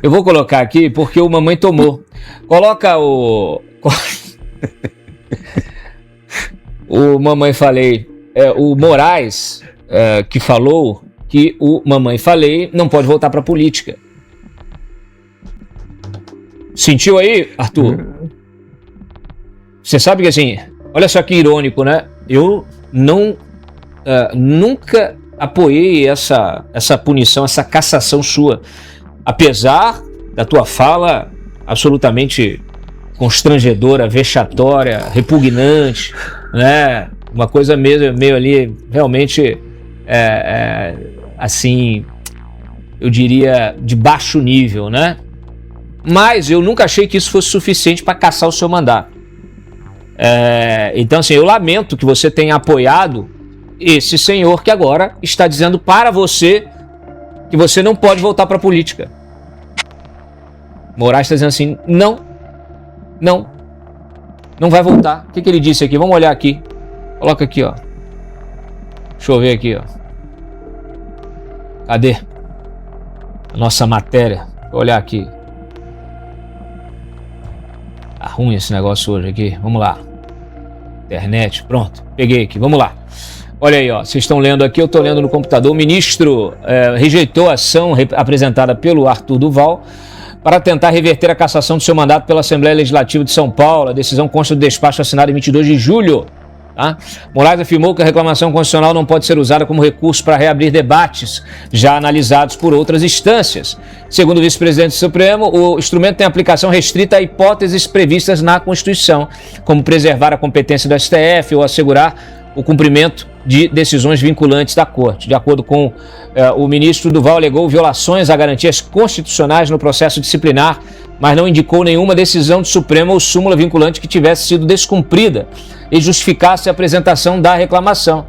Eu vou colocar aqui porque o Mamãe Tomou. Coloca o... o Mamãe Falei. O Moraes, que falou que o Mamãe Falei não pode voltar para a política. Sentiu aí, Arthur? Você sabe que assim, olha só que irônico, né? Eu nunca apoiei essa punição, essa cassação sua. Apesar da tua fala absolutamente constrangedora, vexatória, repugnante, né? Uma coisa meio ali, realmente, assim, eu diria, de baixo nível, né? Mas eu nunca achei que isso fosse suficiente para cassar o seu mandato. Então, assim, eu lamento que você tenha apoiado esse senhor que agora está dizendo para você que você não pode voltar para a política. Moraes está dizendo assim, não vai voltar. O que ele disse aqui? Vamos olhar aqui. Coloca aqui, ó. Deixa eu ver aqui, ó. Cadê a nossa matéria? Vou olhar aqui. Tá ruim esse negócio hoje aqui. Vamos lá. Internet, pronto. Peguei aqui, vamos lá. Olha aí, ó. Vocês estão lendo aqui, eu estou lendo no computador. O ministro rejeitou a ação apresentada pelo Arthur Duval para tentar reverter a cassação do seu mandato pela Assembleia Legislativa de São Paulo. A decisão consta do despacho assinado em 22 de julho. Tá? Moraes afirmou que a reclamação constitucional não pode ser usada como recurso para reabrir debates já analisados por outras instâncias. Segundo o vice-presidente do Supremo, o instrumento tem aplicação restrita a hipóteses previstas na Constituição, como preservar a competência do STF ou assegurar o cumprimento de decisões vinculantes da Corte. De acordo com o ministro Duval, alegou violações a garantias constitucionais no processo disciplinar, mas não indicou nenhuma decisão do Supremo ou súmula vinculante que tivesse sido descumprida e justificasse a apresentação da reclamação.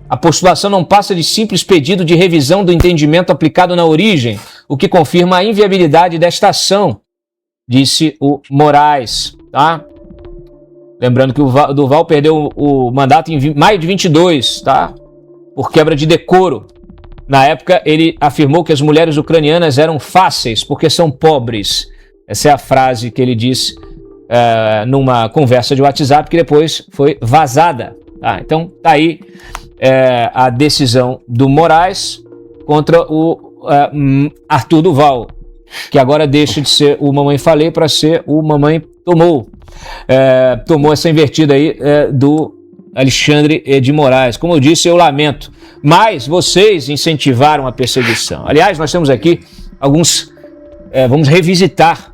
A postulação não passa de simples pedido de revisão do entendimento aplicado na origem, o que confirma a inviabilidade desta ação, disse o Moraes. Tá? Lembrando que o Duval perdeu o mandato em maio de 22, tá? Por quebra de decoro. Na época, ele afirmou que as mulheres ucranianas eram fáceis porque são pobres. Essa é a frase que ele disse numa conversa de WhatsApp que depois foi vazada. Tá? Então, tá aí a decisão do Moraes contra o Arthur Duval, que agora deixa de ser o Mamãe Falei para ser o Mamãe Tomou. Tomou essa invertida aí do Alexandre de Moraes. Como eu disse, eu lamento. Mas vocês incentivaram a perseguição. Aliás, nós temos aqui alguns... vamos revisitar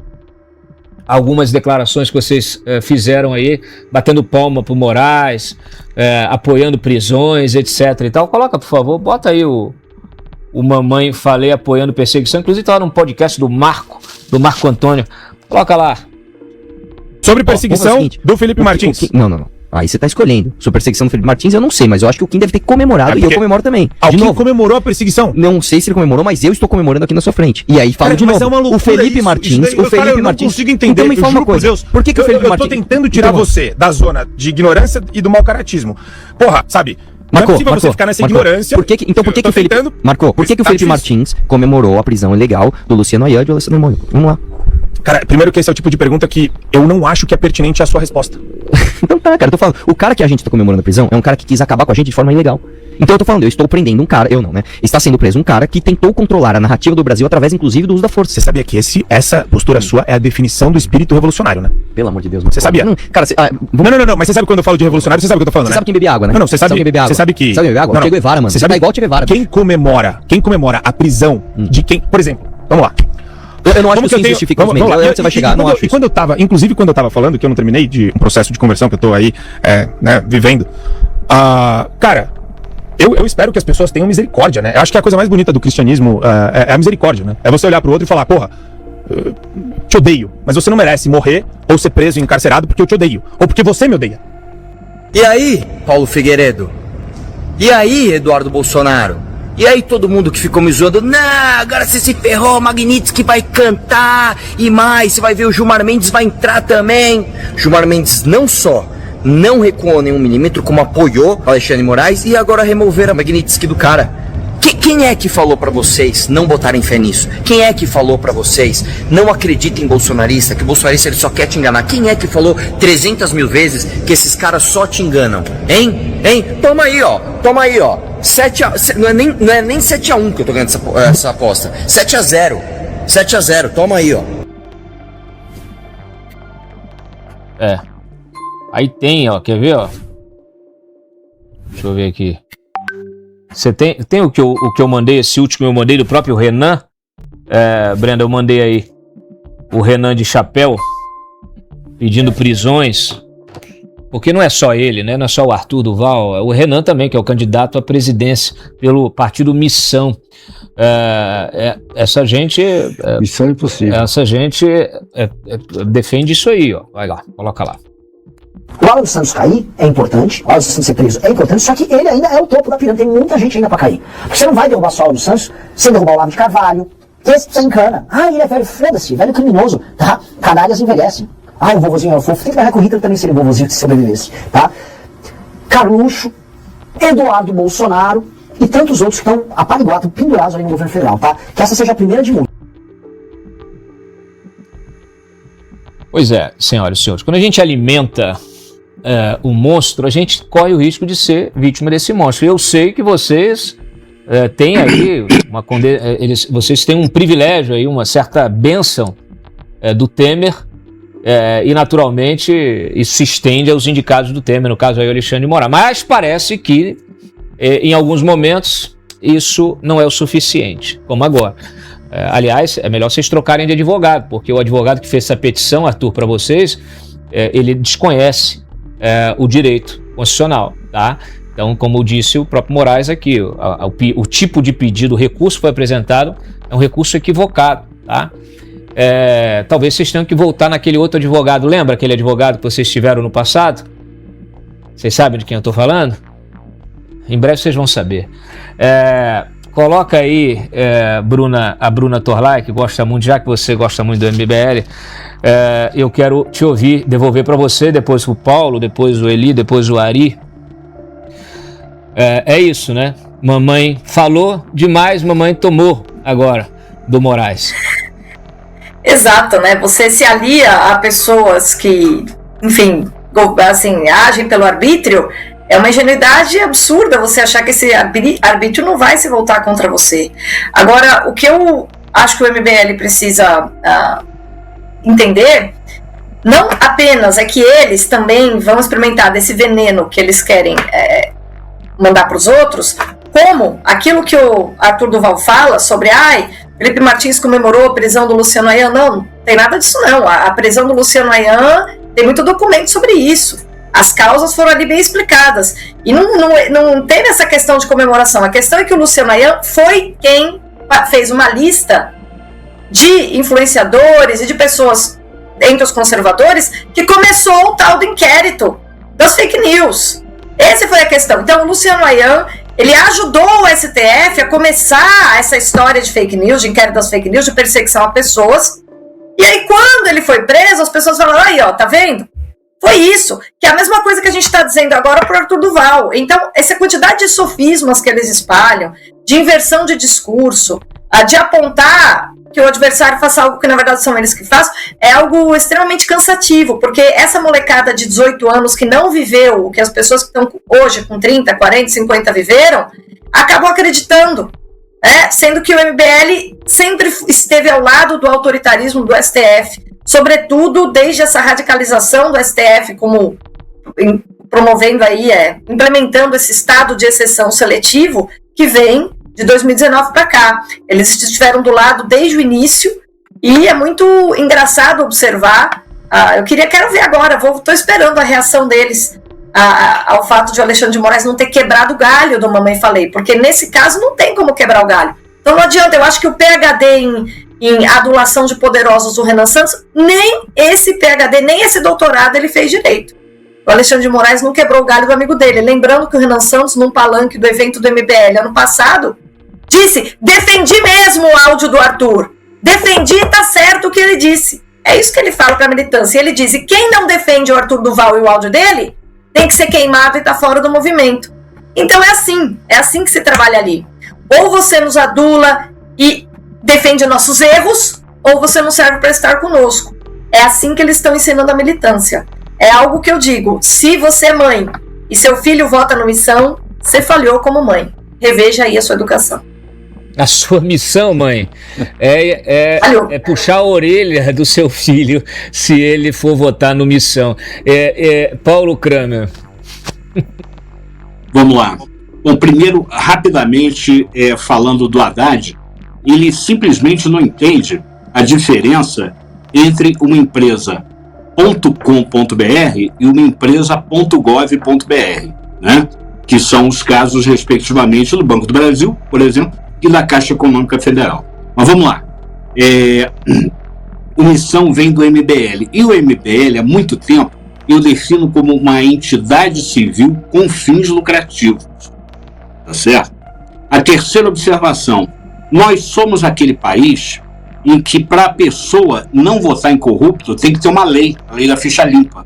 algumas declarações que vocês fizeram aí, batendo palma pro Moraes, apoiando prisões, etc e tal. Coloca, por favor, bota aí o Mamãe Falei apoiando perseguição. Inclusive tá lá num podcast do Marco Antônio. Coloca lá. Sobre perseguição do Felipe Martins. Não. Aí você tá escolhendo. Sobre perseguição do Felipe Martins, eu não sei, mas eu acho que o Kim deve ter comemorado e eu comemoro também. O Kim comemorou a perseguição? Não sei se ele comemorou, mas eu estou comemorando aqui na sua frente. E aí falo de novo. O Felipe Martins, eu não consigo entender. Então me fala uma coisa. Por que o Felipe Martins... Eu tô tentando tirar você da zona de ignorância e do mau caratismo. Porra, sabe? Marcou, você ficar nessa ignorância. Por que que o Felipe... Marcou, por que o Felipe Martins comemorou a prisão ilegal do Luciano Ayad e do Alessandro Molho? Vamos lá. Cara, primeiro que esse é o tipo de pergunta que eu não acho que é pertinente à sua resposta. Então tá, cara, eu tô falando. O cara que a gente tá comemorando a prisão é um cara que quis acabar com a gente de forma ilegal. Então eu tô falando, eu estou prendendo um cara, eu não, né? Está sendo preso um cara que tentou controlar a narrativa do Brasil através, inclusive, do uso da força. Você sabia que essa postura sua é a definição do espírito revolucionário, né? Pelo amor de Deus, mano. Você sabia? Não, cara, não, mas você sabe quando eu falo de revolucionário, você sabe o que eu tô falando, você né? sabe quem bebe água, né? Não, você sabe quem bebe água. Você sabe que... Sabe quem bebe água? Che Guevara, mano. Você sabe igual Che Guevara. Quem comemora a prisão de quem... Por exemplo, vamos lá. Eu não acho que isso justifica os meios. Você vai chegar, não acho isso. Inclusive quando eu tava falando, que eu não terminei de um processo de conversão que eu tô aí, vivendo, cara, eu espero que as pessoas tenham misericórdia, né? Eu acho que a coisa mais bonita do cristianismo é a misericórdia, né? É você olhar pro outro e falar, porra, te odeio, mas você não merece morrer ou ser preso e encarcerado porque eu te odeio, ou porque você me odeia. E aí, Paulo Figueiredo? E aí, Eduardo Bolsonaro? E aí todo mundo que ficou me zoando, não, agora você se ferrou, Magnitsky vai cantar, e mais, você vai ver o Gilmar Mendes vai entrar também. Gilmar Mendes não só não recuou nenhum milímetro, como apoiou Alexandre de Moraes, e agora removeram a Magnitsky do cara. Quem é que falou pra vocês não botarem fé nisso? Quem é que falou pra vocês não acreditem em bolsonarista, que o bolsonarista ele só quer te enganar? Quem é que falou 300 mil vezes que esses caras só te enganam? Hein? Toma aí, ó. 7 não é nem 7-1 que eu tô ganhando essa aposta. 7-0. 7-0, toma aí, ó. Aí tem, ó, quer ver, ó? Deixa eu ver aqui. Você tem o que eu mandei, esse último eu mandei do próprio Renan? Brenda, eu mandei aí o Renan de chapéu pedindo prisões, porque não é só ele, né? Não é só o Arthur Duval, é o Renan também, que é o candidato à presidência pelo partido Missão. Essa gente... Missão impossível. Essa gente defende isso aí, ó. Vai lá, coloca lá. O Alan dos Santos cair é importante, o Alan dos Santos ser preso é importante, só que ele ainda é o topo da pirâmide, tem muita gente ainda pra cair. Você não vai derrubar só o Alan dos Santos sem derrubar o Olavo de Carvalho, que esse você encana. Ele é velho, foda-se, velho criminoso, tá? Canalhas envelhecem. O vovozinho é fofo, tem que ver com o Hitler também seria vovozinho se sobrevivesse, tá? Carluxo, Eduardo Bolsonaro e tantos outros que estão apaniguados, pendurados ali no governo federal, tá? Que essa seja a primeira de muitos. Pois é, senhoras e senhores, quando a gente alimenta o monstro, a gente corre o risco de ser vítima desse monstro. Eu sei que vocês têm aí vocês têm um privilégio aí, uma certa bênção do Temer, e naturalmente isso se estende aos indicados do Temer, no caso aí o Alexandre de Moraes. Mas parece que em alguns momentos isso não é o suficiente, como agora. Aliás, é melhor vocês trocarem de advogado, porque o advogado que fez essa petição, Arthur, para vocês, ele desconhece o direito constitucional, tá? Então, como disse o próprio Moraes aqui, o tipo de pedido, o recurso que foi apresentado é um recurso equivocado, tá? Talvez vocês tenham que voltar naquele outro advogado. Lembra aquele advogado que vocês tiveram no passado? Vocês sabem de quem eu estou falando? Em breve vocês vão saber. Coloca aí, a Bruna Torlai, que gosta muito, já que você gosta muito do MBL, eu quero te ouvir, devolver para você, depois o Paulo, depois o Eli, depois o Ari. É isso, né? Mamãe falou demais, mamãe tomou agora do Moraes. Exato, né? Você se alia a pessoas que, enfim, assim, agem pelo arbítrio. É uma ingenuidade absurda você achar que esse arbítrio não vai se voltar contra você. Agora, o que eu acho que o MBL precisa entender, não apenas é que eles também vão experimentar desse veneno que eles querem mandar para os outros, como aquilo que o Arthur Duval fala sobre, Felipe Martins comemorou a prisão do Luciano Ayan. Não tem nada disso não. A prisão do Luciano Ayan tem muito documento sobre isso. As causas foram ali bem explicadas. E não teve essa questão de comemoração. A questão é que o Luciano Ayan foi quem fez uma lista de influenciadores e de pessoas entre os conservadores que começou o tal do inquérito das fake news. Essa foi a questão. Então o Luciano Ayan, ele ajudou o STF a começar essa história de fake news, de inquérito das fake news, de perseguição a pessoas. E aí quando ele foi preso, as pessoas falaram, aí ó, tá vendo? Foi isso, que é a mesma coisa que a gente está dizendo agora para o Arthur Duval. Então, essa quantidade de sofismas que eles espalham, de inversão de discurso, de apontar que o adversário faça algo que na verdade são eles que fazem, é algo extremamente cansativo, porque essa molecada de 18 anos que não viveu o que as pessoas que estão hoje com 30, 40, 50 viveram, acabam acreditando, sendo que o MBL sempre esteve ao lado do autoritarismo do STF, sobretudo desde essa radicalização do STF, como promovendo aí, implementando esse estado de exceção seletivo que vem de 2019 para cá. Eles estiveram do lado desde o início e é muito engraçado observar. Quero ver agora, estou esperando a reação deles ao fato de o Alexandre de Moraes não ter quebrado o galho do Mamãe Falei, porque nesse caso não tem como quebrar o galho. Então não adianta, eu acho que o PhD em adulação de poderosos do Renan Santos, nem esse PhD, nem esse doutorado ele fez direito. O Alexandre de Moraes não quebrou o galho do amigo dele. Lembrando que o Renan Santos, num palanque do evento do MBL ano passado, disse, defendi mesmo o áudio do Arthur. Defendi, tá certo o que ele disse. É isso que ele fala pra militância. Ele diz, e quem não defende o Arthur Duval e o áudio dele, tem que ser queimado e tá fora do movimento. Então é assim que se trabalha ali. Ou você nos adula e defende nossos erros, ou você não serve para estar conosco. É assim que eles estão ensinando a militância. É algo que eu digo, se você é mãe e seu filho vota no Missão, você falhou como mãe. Reveja aí a sua educação. A sua missão, mãe, é puxar a orelha do seu filho se ele for votar no Missão. Paulo Kramer. Vamos lá. Bom, primeiro, rapidamente, falando do Haddad, ele simplesmente não entende a diferença entre uma empresa .com.br e uma empresa .gov.br, né? Que são os casos, respectivamente, do Banco do Brasil, por exemplo, e da Caixa Econômica Federal. Mas vamos lá. O Missão vem do MBL. E o MBL, há muito tempo, eu defino como uma entidade civil com fins lucrativos. Tá certo? A terceira observação. Nós somos aquele país em que, para a pessoa não votar em corrupto, tem que ter uma lei, a lei da ficha limpa.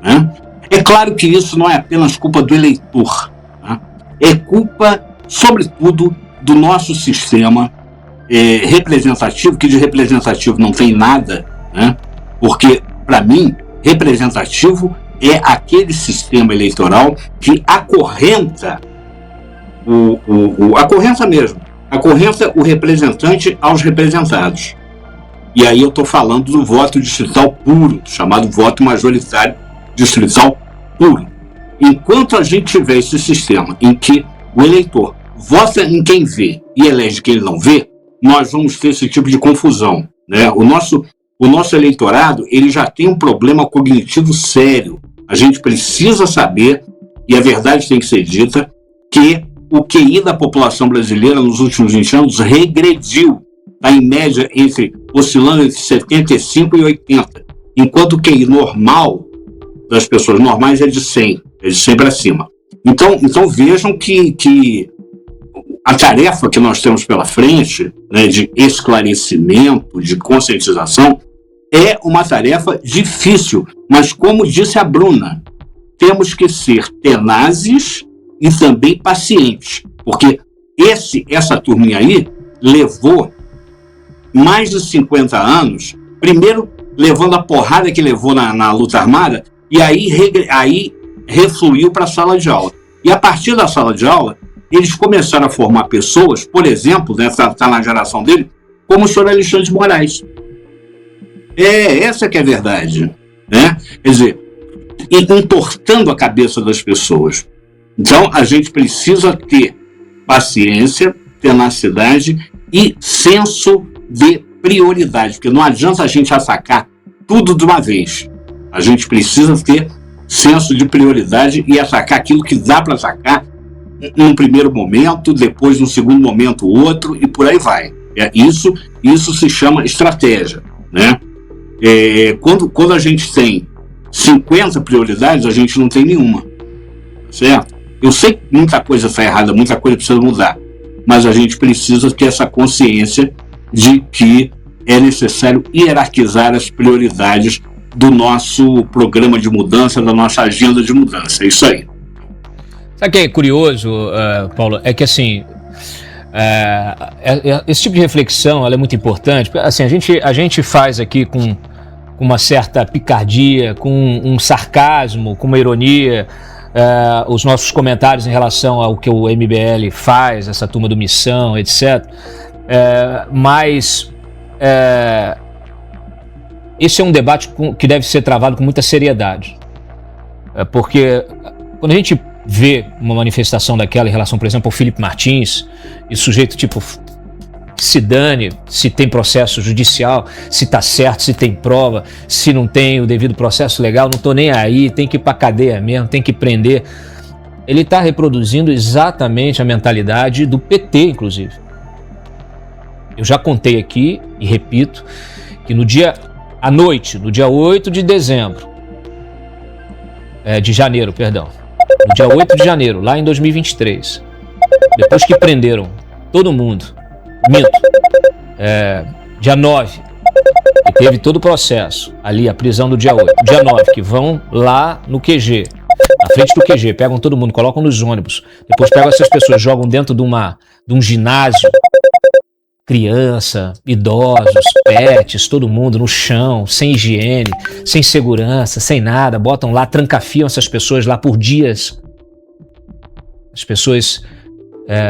Né? É claro que isso não é apenas culpa do eleitor. Né? É culpa, sobretudo, do nosso sistema representativo, que de representativo não tem nada, né? Porque, para mim, representativo é aquele sistema eleitoral que acorrenta acorrenta o representante aos representados. E aí eu estou falando do voto distrital puro, chamado voto majoritário distrital puro. Enquanto a gente tiver esse sistema em que o eleitor vota em quem vê e elege quem ele não vê, nós vamos ter esse tipo de confusão, né? O nosso eleitorado, ele já tem um problema cognitivo sério. A gente precisa saber, e a verdade tem que ser dita, que o QI da população brasileira nos últimos 20 anos regrediu, está em média oscilando entre 75 e 80, enquanto o QI normal das pessoas normais é de 100 para cima. Então vejam que a tarefa que nós temos pela frente, né, de esclarecimento, de conscientização, é uma tarefa difícil, mas como disse a Bruna, temos que ser tenazes e também pacientes, porque essa turminha aí levou mais de 50 anos, primeiro levando a porrada que levou na luta armada, e aí refluiu para a sala de aula. E a partir da sala de aula, eles começaram a formar pessoas, por exemplo, né, tá na geração dele, como o senhor Alexandre de Moraes. Essa que é a verdade, né? Quer dizer, entortando a cabeça das pessoas. Então, a gente precisa ter paciência, tenacidade e senso de prioridade, porque não adianta a gente atacar tudo de uma vez. A gente precisa ter senso de prioridade e atacar aquilo que dá para atacar num primeiro momento, depois num segundo momento outro, e por aí vai. Isso se chama estratégia, né? Quando a gente tem 50 prioridades, a gente não tem nenhuma, certo? Eu sei que muita coisa está errada, muita coisa precisa mudar, mas a gente precisa ter essa consciência de que é necessário hierarquizar as prioridades do nosso programa de mudança, da nossa agenda de mudança. É isso aí. Sabe o que é curioso, Paulo? É que assim, esse tipo de reflexão ela é muito importante. Assim, a gente faz aqui com uma certa picardia, com um sarcasmo, com uma ironia, os nossos comentários em relação ao que o MBL faz, essa turma do Missão, etc. Mas esse é um debate que deve ser travado com muita seriedade. Porque quando a gente vê uma manifestação daquela em relação, por exemplo, ao Felipe Martins, e o sujeito tipo se dane se tem processo judicial, se tá certo, se tem prova, se não tem o devido processo legal, não tô nem aí, tem que ir pra cadeia mesmo, tem que prender. Ele tá reproduzindo exatamente a mentalidade do PT, inclusive. Eu já contei aqui, e repito, que no dia 8 de dezembro, de janeiro, perdão, no dia 8 de janeiro, lá em 2023, depois que prenderam todo mundo, dia 9, que teve todo o processo, ali a prisão do dia 8, dia 9, que vão lá no QG, na frente do QG, pegam todo mundo, colocam nos ônibus, depois pegam essas pessoas, jogam dentro de uma de um ginásio, criança, idosos, pets, todo mundo no chão, sem higiene, sem segurança, sem nada, botam lá, trancafiam essas pessoas lá por dias. As pessoas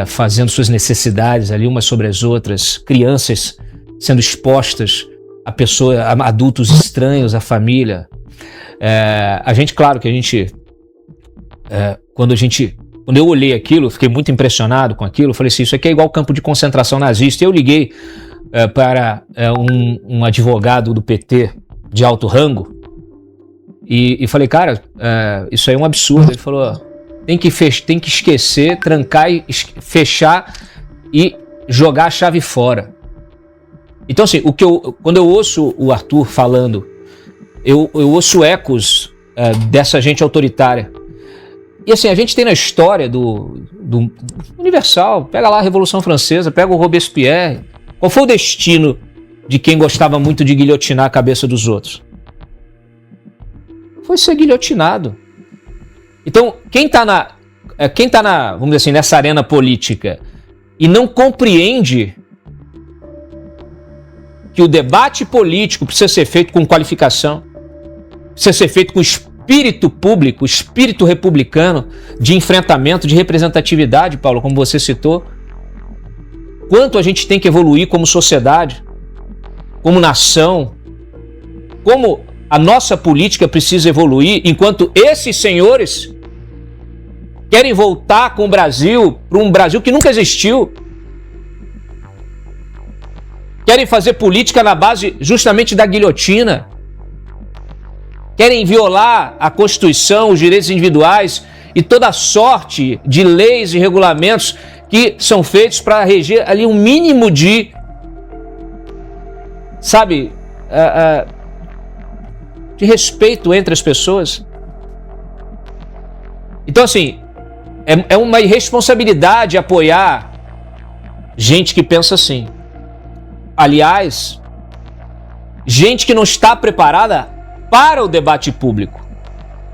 fazendo suas necessidades ali umas sobre as outras, crianças sendo expostas a adultos estranhos, à família. Quando eu olhei aquilo, fiquei muito impressionado com aquilo, falei assim, isso aqui é igual campo de concentração nazista. Eu liguei para um advogado do PT de alto rango e falei, cara, isso aí é um absurdo. Ele falou, tem que esquecer, trancar, fechar e jogar a chave fora. Então assim, quando eu ouço o Arthur falando, eu ouço ecos dessa gente autoritária. E assim, a gente tem na história do Universal, pega lá a Revolução Francesa, pega o Robespierre. Qual foi o destino de quem gostava muito de guilhotinar a cabeça dos outros? Foi ser guilhotinado. Então, quem tá na, vamos dizer assim, nessa arena política e não compreende que o debate político precisa ser feito com qualificação, precisa ser feito com espírito público, espírito republicano, de enfrentamento, de representatividade, Paulo, como você citou. Quanto a gente tem que evoluir como sociedade, como nação, como a nossa política precisa evoluir, enquanto esses senhores querem voltar com o Brasil para um Brasil que nunca existiu. Querem fazer política na base justamente da guilhotina. Querem violar a Constituição, os direitos individuais e toda a sorte de leis e regulamentos que são feitos para reger ali um mínimo de, sabe, de respeito entre as pessoas. Então, assim, é uma irresponsabilidade apoiar gente que pensa assim. Aliás, gente que não está preparada para o debate público.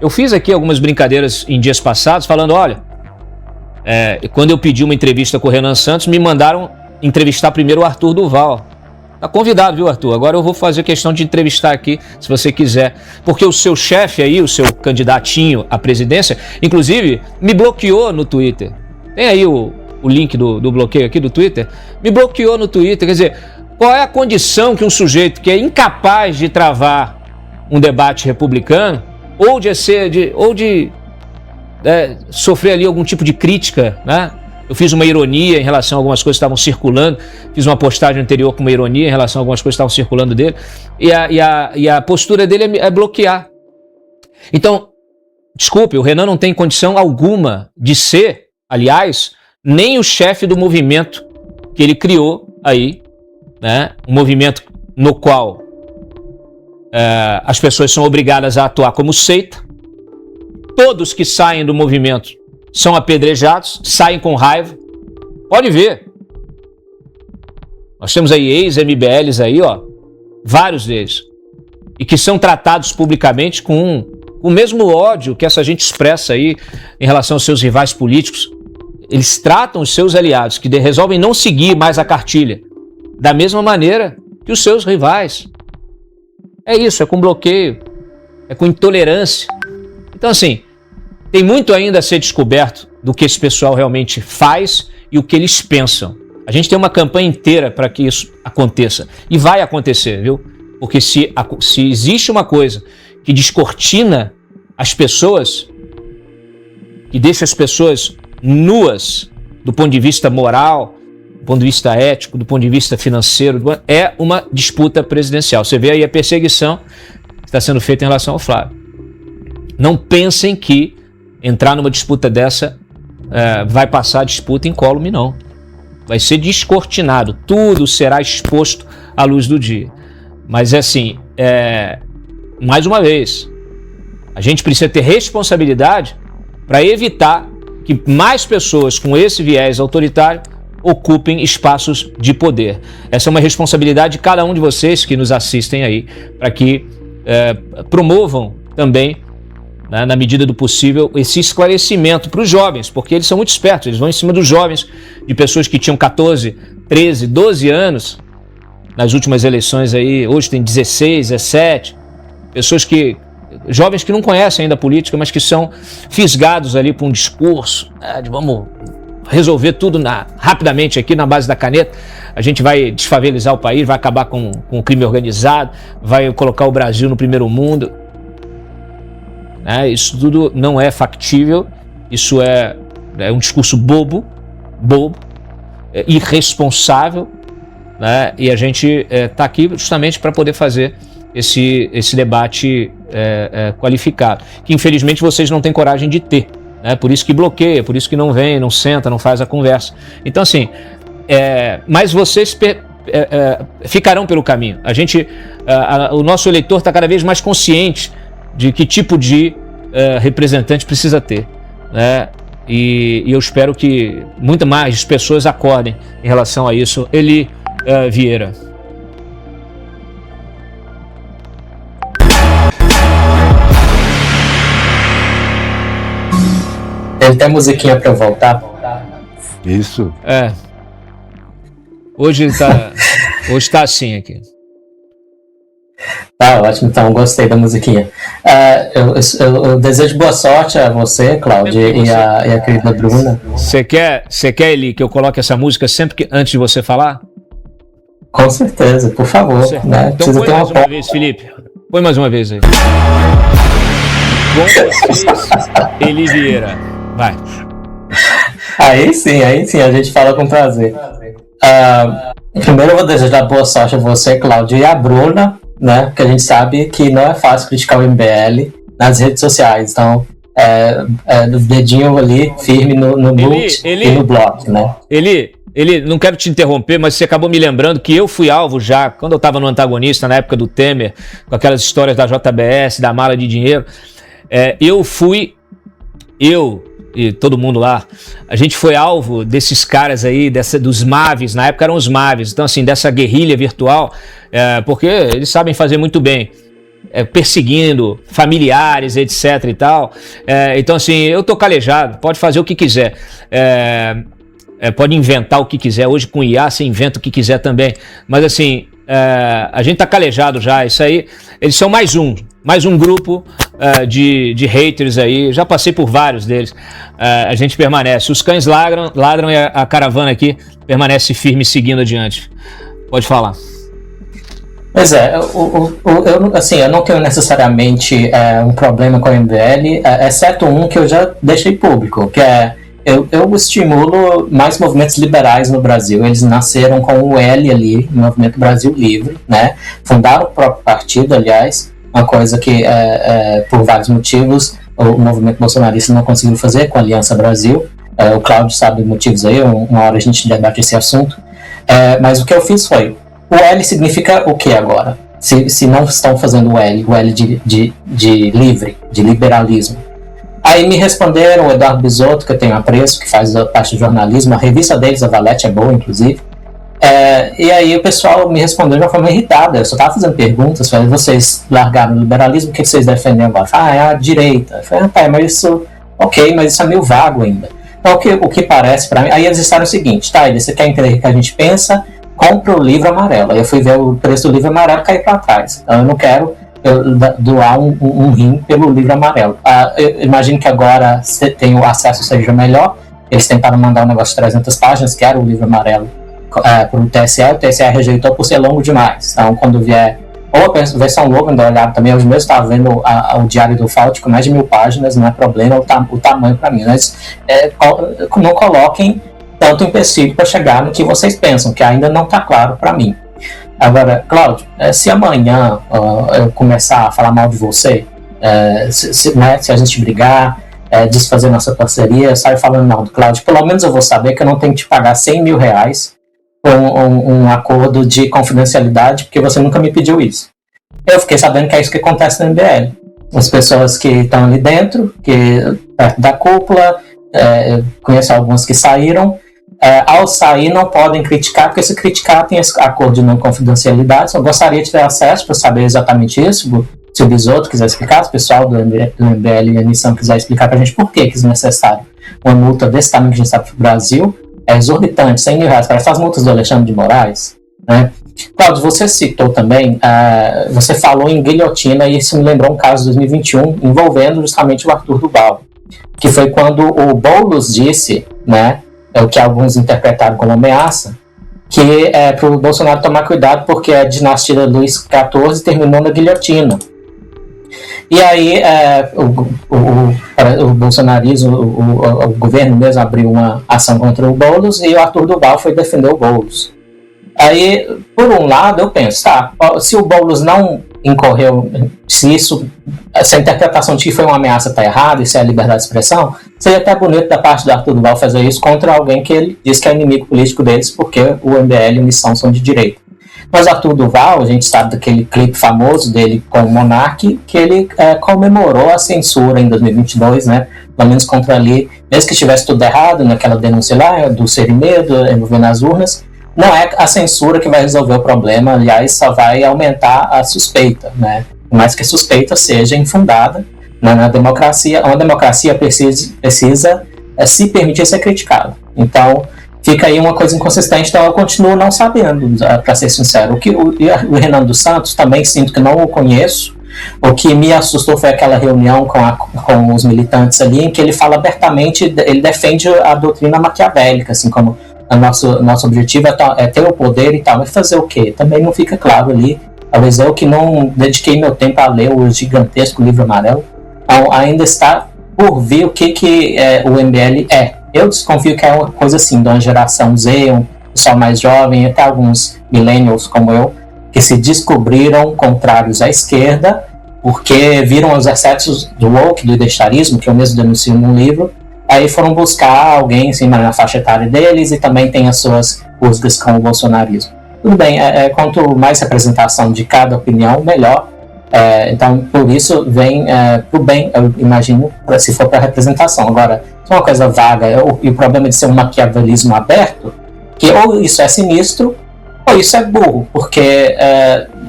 Eu fiz aqui algumas brincadeiras em dias passados falando, olha, quando eu pedi uma entrevista com o Renan Santos, me mandaram entrevistar primeiro o Arthur Duval. Tá convidado, viu, Arthur? Agora eu vou fazer questão de entrevistar aqui, se você quiser. Porque o seu chefe aí, o seu candidatinho à presidência, inclusive, me bloqueou no Twitter. Tem aí o link do bloqueio aqui do Twitter. Me bloqueou no Twitter. Quer dizer, qual é a condição que um sujeito que é incapaz de travar um debate republicano, ou de sofrer ali algum tipo de crítica, né? Eu fiz uma ironia em relação a algumas coisas que estavam circulando, fiz uma postagem anterior com uma ironia em relação a algumas coisas que estavam circulando dele, e a postura dele é bloquear. Então, desculpe, o Renan não tem condição alguma de ser, aliás, nem o chefe do movimento que ele criou aí, né? Um movimento no qual as pessoas são obrigadas a atuar como seita. Todos que saem do movimento são apedrejados, saem com raiva. Pode ver. Nós temos aí ex-MBLs aí, ó, vários deles, e que são tratados publicamente com o mesmo ódio que essa gente expressa aí em relação aos seus rivais políticos. Eles tratam os seus aliados, que resolvem não seguir mais a cartilha, da mesma maneira que os seus rivais. É isso, é com bloqueio, é com intolerância. Então, assim, tem muito ainda a ser descoberto do que esse pessoal realmente faz e o que eles pensam. A gente tem uma campanha inteira para que isso aconteça. E vai acontecer, viu? Porque se existe uma coisa que descortina as pessoas, que deixa as pessoas nuas do ponto de vista moral, do ponto de vista ético, do ponto de vista financeiro, é uma disputa presidencial. Você vê aí a perseguição que está sendo feita em relação ao Flávio. Não pensem que entrar numa disputa dessa vai passar a disputa incólume, não. Vai ser descortinado, tudo será exposto à luz do dia. Mas assim, mais uma vez, a gente precisa ter responsabilidade para evitar que mais pessoas com esse viés autoritário ocupem espaços de poder. Essa é uma responsabilidade de cada um de vocês que nos assistem aí, para que promovam também, né, na medida do possível, esse esclarecimento para os jovens, porque eles são muito espertos, eles vão em cima dos jovens de pessoas que tinham 14, 13, 12 anos nas últimas eleições aí, hoje tem 16, 17, pessoas jovens que não conhecem ainda a política, mas que são fisgados ali por um discurso de vamos resolver tudo rapidamente aqui na base da caneta, a gente vai desfavelizar o país, vai acabar com o crime organizado, vai colocar o Brasil no primeiro mundo. Isso tudo não é factível, isso é um discurso bobo, irresponsável, né? E a gente está aqui justamente para poder fazer esse debate qualificado, que infelizmente vocês não têm coragem de ter. Por isso que bloqueia, por isso que não vem, não senta, não faz a conversa. Então assim, mas vocês ficarão pelo caminho. O nosso eleitor está cada vez mais consciente de que tipo de representante precisa ter, né? E eu espero que muito mais pessoas acordem em relação a isso. Eli Vieira. Ele tem musiquinha pra eu voltar? Isso. Hoje tá assim aqui. Tá ótimo, então gostei da musiquinha. Eu desejo boa sorte a você, Cláudio, e a querida Bruna. Você quer, Eli, que eu coloque essa música sempre antes de você falar? Com certeza, por favor. Né? Então põe mais uma vez, Felipe. Põe mais uma vez aí. Com vocês, Eli Vieira. Vai. Aí sim, a gente fala com prazer. Primeiro eu vou desejar boa sorte a você, Cláudio, e a Bruna, né? Porque a gente sabe que não é fácil criticar o MBL nas redes sociais. Então, do dedinho ali, firme no mute e no bloco, né? Eli, não quero te interromper, mas você acabou me lembrando que eu fui alvo já, quando eu estava no Antagonista, na época do Temer, com aquelas histórias da JBS, da mala de dinheiro. Eu e todo mundo lá, a gente foi alvo desses caras aí, dos Mavis, na época eram os Mavis, então assim, dessa guerrilha virtual, porque eles sabem fazer muito bem, perseguindo familiares, etc e tal. Então assim, eu tô calejado, pode fazer o que quiser, pode inventar o que quiser, hoje com IA você inventa o que quiser também, mas assim, a gente tá calejado já, isso aí, eles são mais um grupo de haters aí, já passei por vários deles. A gente permanece, os cães ladram e a caravana aqui permanece firme seguindo adiante. Pode falar. Pois eu não tenho necessariamente um problema com o MBL, exceto um que eu já deixei público, que eu estimulo mais movimentos liberais no Brasil. Eles nasceram com o L ali, o Movimento Brasil Livre, né? Fundaram o próprio partido, aliás, uma coisa que, por vários motivos, o movimento bolsonarista não conseguiu fazer com a Aliança Brasil. O Cláudio sabe os motivos aí, uma hora a gente debate esse assunto. Mas o que eu fiz foi, o L significa o que agora? Se não estão fazendo o L de livre, de liberalismo. Aí me responderam o Eduardo Bisotto, que eu tenho apreço, que faz parte do jornalismo, a revista deles, a Valete, é boa, inclusive. E aí o pessoal me respondeu de uma forma irritada. Eu só estava fazendo perguntas, falei, vocês largaram o liberalismo, o que vocês defendem agora? É a direita. Eu falei, rapaz, mas isso, ok, mas isso é meio vago ainda. Então o que parece para mim, aí eles disseram o seguinte, tá, você quer entender o que a gente pensa? Compra o livro amarelo. Aí eu fui ver o preço do livro amarelo e caí para trás. Então eu não quero doar um rim pelo livro amarelo. Eu imagino que agora tem o acesso seja melhor. Eles tentaram mandar um negócio de 300 páginas, que era o livro amarelo, para o TSE rejeitou por ser longo demais. Então, quando vier ou a versão longa, ainda olhar também, hoje mesmo estava vendo o Diário do Fault com mais de 1000 páginas, não é problema o tamanho para mim, mas não coloquem tanto empecilho para chegar no que vocês pensam, que ainda não está claro para mim. Agora, Cláudio, se amanhã eu começar a falar mal de você, se a gente brigar, desfazer nossa parceria, eu saio falando mal do Cláudio, pelo menos eu vou saber que eu não tenho que te pagar R$100 mil com um acordo de confidencialidade, porque você nunca me pediu isso. Eu fiquei sabendo que é isso que acontece no MBL. As pessoas que estão ali dentro, perto da cúpula, conheço algumas que saíram, ao sair não podem criticar, porque se criticar tem esse acordo de não confidencialidade. Eu gostaria de ter acesso para saber exatamente isso. Se o Bisotto quiser explicar, se o pessoal do MBL e a Missão quiser explicar para a gente por que é necessário uma multa desse tamanho que a gente sabe para o Brasil, exorbitante, R$100.000, parece as multas do Alexandre de Moraes, né? Cláudio, você citou também, você falou em guilhotina, e isso me lembrou um caso de 2021 envolvendo justamente o Arthur Duval, que foi quando o Boulos disse, né, o que alguns interpretaram como ameaça, que é para o Bolsonaro tomar cuidado porque a dinastia Luís XIV terminou na guilhotina. E aí o bolsonarismo, o governo mesmo abriu uma ação contra o Boulos e o Arthur Duval foi defender o Boulos. Aí, por um lado, eu penso, tá, se o Boulos não incorreu, se a interpretação de que foi uma ameaça está errada, isso é a liberdade de expressão, seria até bonito da parte do Arthur Duval fazer isso contra alguém que ele diz que é inimigo político deles, porque o MBL e a Missão são de direita. Mas Arthur Duval, a gente sabe daquele clipe famoso dele com o Monark, que ele comemorou a censura em 2022, né? Pelo menos contra ali, mesmo que tivesse tudo errado naquela denúncia lá, do ser e medo, envolvendo as urnas, não é a censura que vai resolver o problema, aliás, só vai aumentar a suspeita, né? Por mais que a suspeita seja infundada, né? Na democracia, uma democracia precisa se permitir ser criticada. Então, fica aí uma coisa inconsistente, então eu continuo não sabendo, para ser sincero. O Renan dos Santos, também sinto que não o conheço. O que me assustou foi aquela reunião com os militantes ali, em que ele fala abertamente, ele defende a doutrina maquiavélica, assim como nosso objetivo é ter o poder e tal, mas fazer o quê? Também não fica claro ali. Talvez eu que não dediquei meu tempo a ler o gigantesco livro amarelo, então ainda está por ver o que o MBL é. Eu desconfio que é uma coisa assim, de uma geração Z, um pessoal mais jovem, até alguns millennials como eu, que se descobriram contrários à esquerda, porque viram os excessos do woke, do identitarismo, que eu mesmo denuncio num livro, aí foram buscar alguém assim, na faixa etária deles e também tem as suas rusgas com o bolsonarismo. Tudo bem, quanto mais representação de cada opinião, melhor. Então, por isso, vem pro bem, eu imagino, se for para representação. Agora, se é uma coisa vaga, e o problema de ser um maquiavelismo aberto, que ou isso é sinistro, ou isso é burro, porque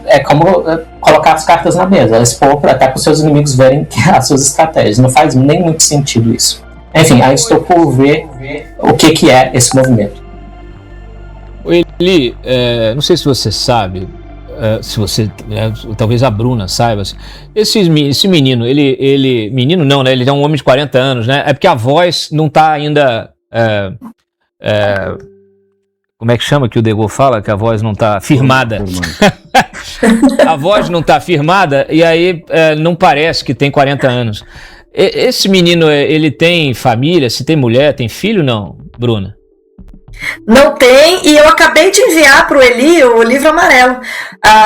é como colocar as cartas na mesa, expor até para os seus inimigos verem as suas estratégias. Não faz nem muito sentido isso. Enfim, aí estou por ver o que é esse movimento. Eli, não sei se você sabe, se você, talvez a Bruna saiba, esse menino, ele menino não, né? Ele é um homem de 40 anos, né? É porque a voz não está ainda, como é que chama que o Degô fala que a voz não está firmada? A voz não está firmada e aí não parece que tem 40 anos. Esse menino, ele tem família? Se tem mulher, tem filho? Não, Bruna? Não tem, e eu acabei de enviar para o Eli o livro amarelo.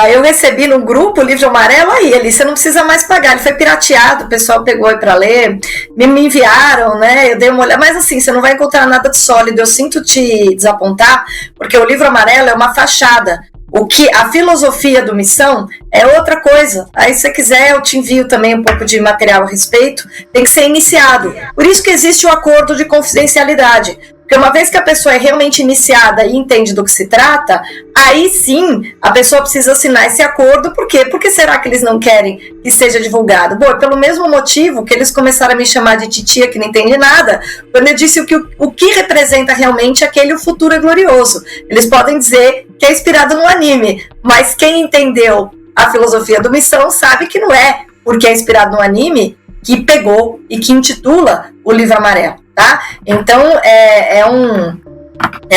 Eu recebi no grupo o livro amarelo, aí Eli, você não precisa mais pagar, ele foi pirateado, o pessoal pegou aí para ler, me enviaram, né, eu dei uma olhada, mas assim, você não vai encontrar nada de sólido, eu sinto te desapontar, porque o livro amarelo é uma fachada. O que a filosofia do Missão é outra coisa. Aí, se você quiser, eu te envio também um pouco de material a respeito. Tem que ser iniciado. Por isso que existe o acordo de confidencialidade. Porque uma vez que a pessoa é realmente iniciada e entende do que se trata, aí sim a pessoa precisa assinar esse acordo. Por quê? Por que será que eles não querem que seja divulgado? Bom, pelo mesmo motivo que eles começaram a me chamar de titia que não entende nada, quando eu disse o que representa realmente aquele O Futuro é Glorioso. Eles podem dizer que é inspirado no anime, mas quem entendeu a filosofia do Missão sabe que não é porque é inspirado no anime que pegou e que intitula o livro amarelo. Tá? Então, é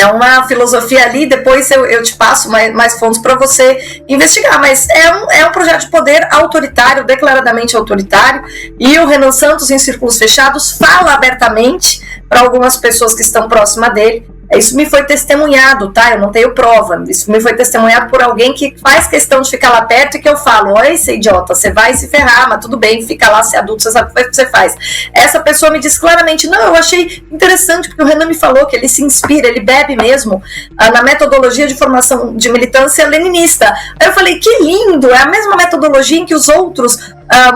uma filosofia ali, depois eu te passo mais fontes para você investigar, mas é um projeto de poder autoritário, declaradamente autoritário, e o Renan Santos, em círculos fechados, fala abertamente para algumas pessoas que estão próximas dele. Isso me foi testemunhado, tá? Eu não tenho prova. Isso me foi testemunhado por alguém que faz questão de ficar lá perto e que eu falo, oi, você idiota, você vai se ferrar, mas tudo bem, fica lá, você é adulto, você sabe o que você faz. Essa pessoa me disse claramente, não, eu achei interessante porque o Renan me falou que ele se inspira, ele bebe mesmo na metodologia de formação de militância leninista. Aí eu falei, que lindo, é a mesma metodologia em que os outros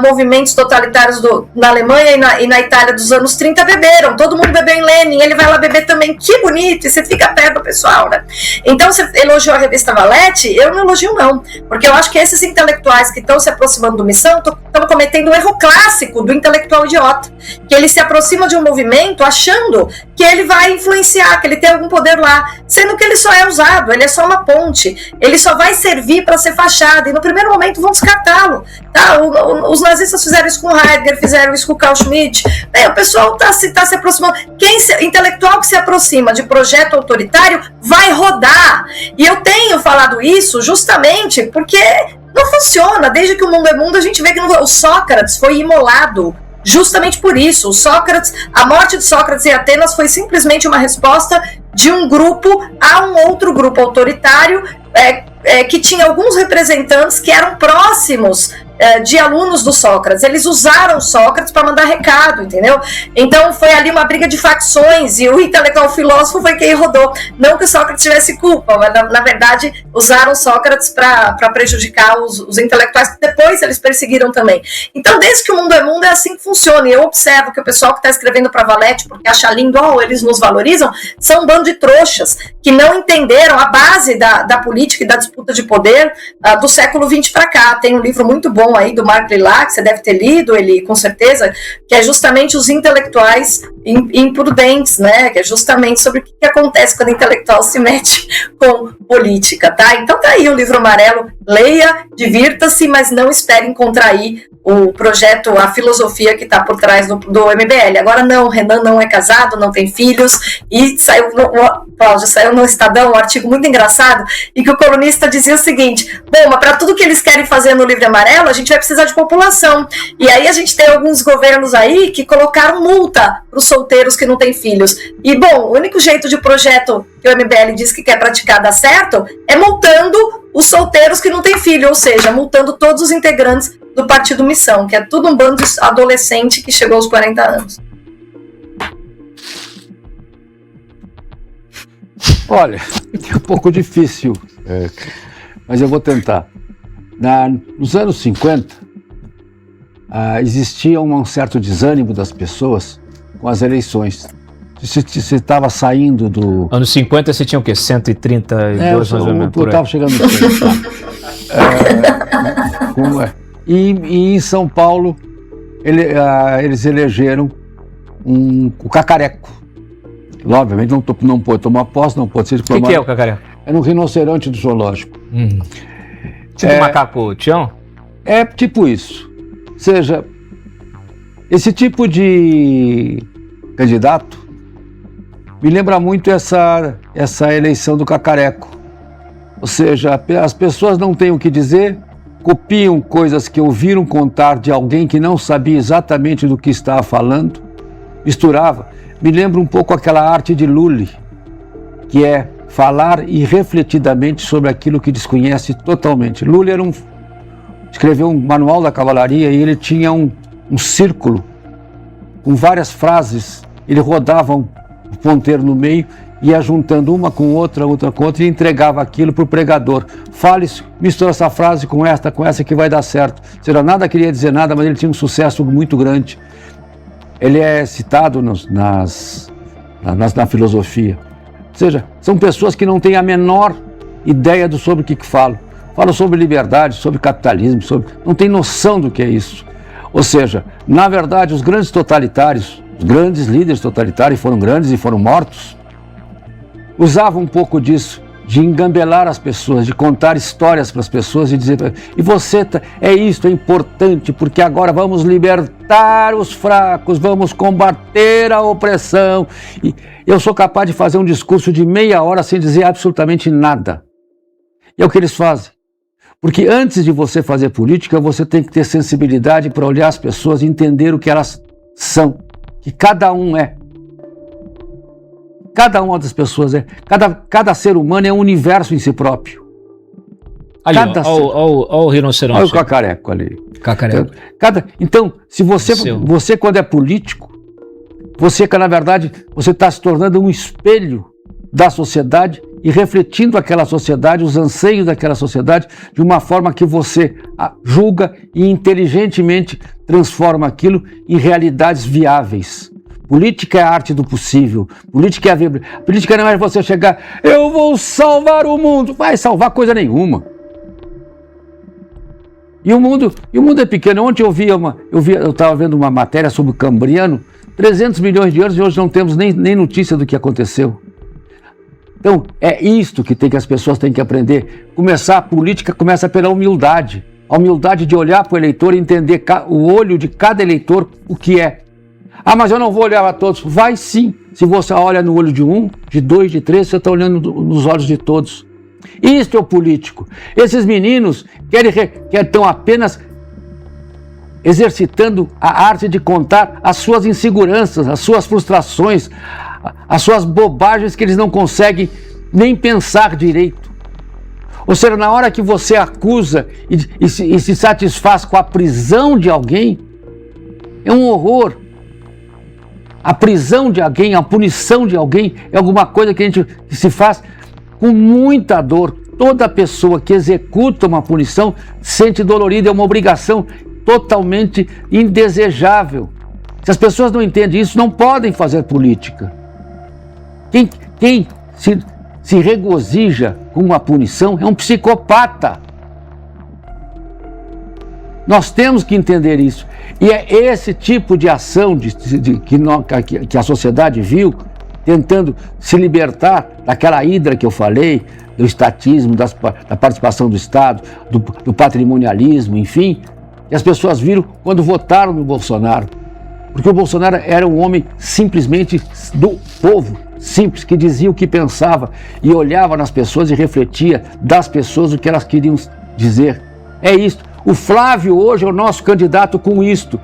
movimentos totalitários na Alemanha e na Itália dos anos 30 beberam, todo mundo bebeu em Lenin, ele vai lá beber também, que bonito, e você fica perto do pessoal, né? Então você elogiou a revista Valete, eu não elogio não, porque eu acho que esses intelectuais que estão se aproximando do Missão estão cometendo um erro clássico do intelectual idiota, que ele se aproxima de um movimento achando que ele vai influenciar, que ele tem algum poder lá, sendo que ele só é usado, ele é só uma ponte, ele só vai servir para ser fachada, e no primeiro momento vão descartá-lo. Tá? Os nazistas fizeram isso com Heidegger, fizeram isso com Carl Schmitt. O pessoal está se aproximando. Intelectual que se aproxima de projeto autoritário vai rodar. E eu tenho falado isso justamente porque não funciona. Desde que o mundo é mundo, a gente vê que o Sócrates foi imolado justamente por isso. A morte de Sócrates em Atenas foi simplesmente uma resposta de um grupo a um outro grupo autoritário que tinha alguns representantes que eram próximos de alunos do Sócrates. Eles usaram Sócrates para mandar recado, entendeu? Então foi ali uma briga de facções e o intelectual filósofo foi quem rodou. Não que o Sócrates tivesse culpa, mas na verdade usaram Sócrates para prejudicar os intelectuais que depois eles perseguiram também. Então, desde que o mundo é assim que funciona. E eu observo que o pessoal que está escrevendo para Valete, porque acha lindo, eles nos valorizam, são um bando de trouxas que não entenderam a base da política e da disputa de poder do século XX para cá. Tem um livro muito bom aí do Mark Lilac, que você deve ter lido, ele com certeza, que é justamente os intelectuais imprudentes, né? Que é justamente sobre o que acontece quando o intelectual se mete com política, tá? Então tá aí o livro amarelo, leia, divirta-se, mas não espere encontrar aí o projeto, a filosofia que está por trás do MBL. Agora não, Renan não é casado, não tem filhos, e saiu no Estadão um artigo muito engraçado, em que o colunista dizia o seguinte: bom, mas para tudo que eles querem fazer no livro amarelo, a gente vai precisar de população. E aí a gente tem alguns governos aí que colocaram multa para os solteiros que não têm filhos. E bom, o único jeito de projeto que o MBL diz que quer praticar dar certo é multando os solteiros que não têm filho, ou seja, multando todos os integrantes do Partido Missão, que é tudo um bando de adolescente que chegou aos 40 anos. Olha, é um pouco difícil, mas eu vou tentar. Nos anos 50, existia um certo desânimo das pessoas com as eleições. Você estava saindo do... Anos 50 você tinha o quê? 132 mais ou menos? Eu estava chegando no 100. E em São Paulo, eles elegeram o Cacareco. Obviamente não pôde tomar posse, não pode ser diplomado. O que é o Cacareco? Era um rinoceronte do zoológico. Tipo macaco Tião? É tipo isso. Ou seja, esse tipo de candidato me lembra muito essa eleição do Cacareco. Ou seja, as pessoas não têm o que dizer, copiam coisas que ouviram contar de alguém que não sabia exatamente do que estava falando, misturava. Me lembra um pouco aquela arte de Lully, que é falar irrefletidamente sobre aquilo que desconhece totalmente. Lully escreveu um manual da cavalaria e ele tinha um círculo com várias frases. Ele rodava um ponteiro no meio, ia juntando uma com outra e entregava aquilo para o pregador. Fale, mistura essa frase com essa que vai dar certo. Ou seja, nada queria dizer nada, mas ele tinha um sucesso muito grande. Ele é citado na filosofia. Ou seja, são pessoas que não têm a menor ideia sobre o que falam. Falam sobre liberdade, sobre capitalismo, não têm noção do que é isso. Ou seja, na verdade, os grandes totalitários, os grandes líderes totalitários, foram grandes e foram mortos, usavam um pouco disso, de engambelar as pessoas, de contar histórias para as pessoas e dizer: e você, é importante, porque agora vamos libertar os fracos, vamos combater a opressão. E eu sou capaz de fazer um discurso de meia hora sem dizer absolutamente nada. E é o que eles fazem. Porque antes de você fazer política, você tem que ter sensibilidade para olhar as pessoas e entender o que elas são, que cada um é. Cada uma das pessoas é. Cada ser humano é um universo em si próprio. Ali, olha o rinoceronte. Olha o Cacareco ali. Cacareco. Então, se você quando é político, na verdade, você está se tornando um espelho da sociedade e refletindo aquela sociedade, os anseios daquela sociedade, de uma forma que você julga e inteligentemente transforma aquilo em realidades viáveis. Política é a arte do possível. Política é a vibra. Política não é você chegar: eu vou salvar o mundo. Vai salvar coisa nenhuma. E o mundo é pequeno. Ontem eu estava vendo uma matéria sobre o Cambriano, 300 milhões de euros, e hoje não temos nem notícia do que aconteceu. Então, é isto que as pessoas têm que aprender. A política começa pela humildade. A humildade de olhar para o eleitor e entender o olho de cada eleitor o que é. Ah, mas eu não vou olhar a todos. Vai sim. Se você olha no olho de um, de dois, de três, você está olhando nos olhos de todos. Isto é o político. Esses meninos estão apenas exercitando a arte de contar as suas inseguranças, as suas frustrações, as suas bobagens que eles não conseguem nem pensar direito. Ou seja, na hora que você acusa e se satisfaz com a prisão de alguém, é um horror. A prisão de alguém, a punição de alguém é alguma coisa que se faz com muita dor. Toda pessoa que executa uma punição sente dolorida, é uma obrigação totalmente indesejável. Se as pessoas não entendem isso, não podem fazer política. Quem se regozija com uma punição é um psicopata. Nós temos que entender isso. E é esse tipo de ação que a sociedade viu, tentando se libertar daquela hidra que eu falei, do estatismo, da participação do Estado, do patrimonialismo, enfim, que as pessoas viram quando votaram no Bolsonaro. Porque o Bolsonaro era um homem simplesmente do povo, simples, que dizia o que pensava e olhava nas pessoas e refletia das pessoas o que elas queriam dizer. É isto. O Flávio hoje é o nosso candidato com isto.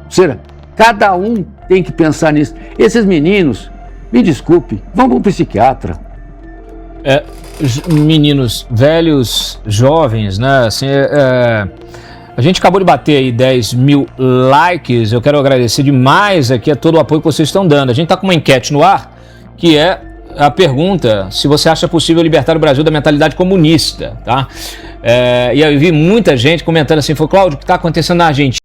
Ou seja, cada um tem que pensar nisso. Esses meninos, me desculpe, vão para um psiquiatra. Meninos velhos, jovens, né? Assim, a gente acabou de bater aí 10 mil likes. Eu quero agradecer demais aqui a todo o apoio que vocês estão dando. A gente está com uma enquete no ar, que é a pergunta se você acha possível libertar o Brasil da mentalidade comunista, tá? E eu vi muita gente comentando assim, Cláudio, o que está acontecendo na Argentina?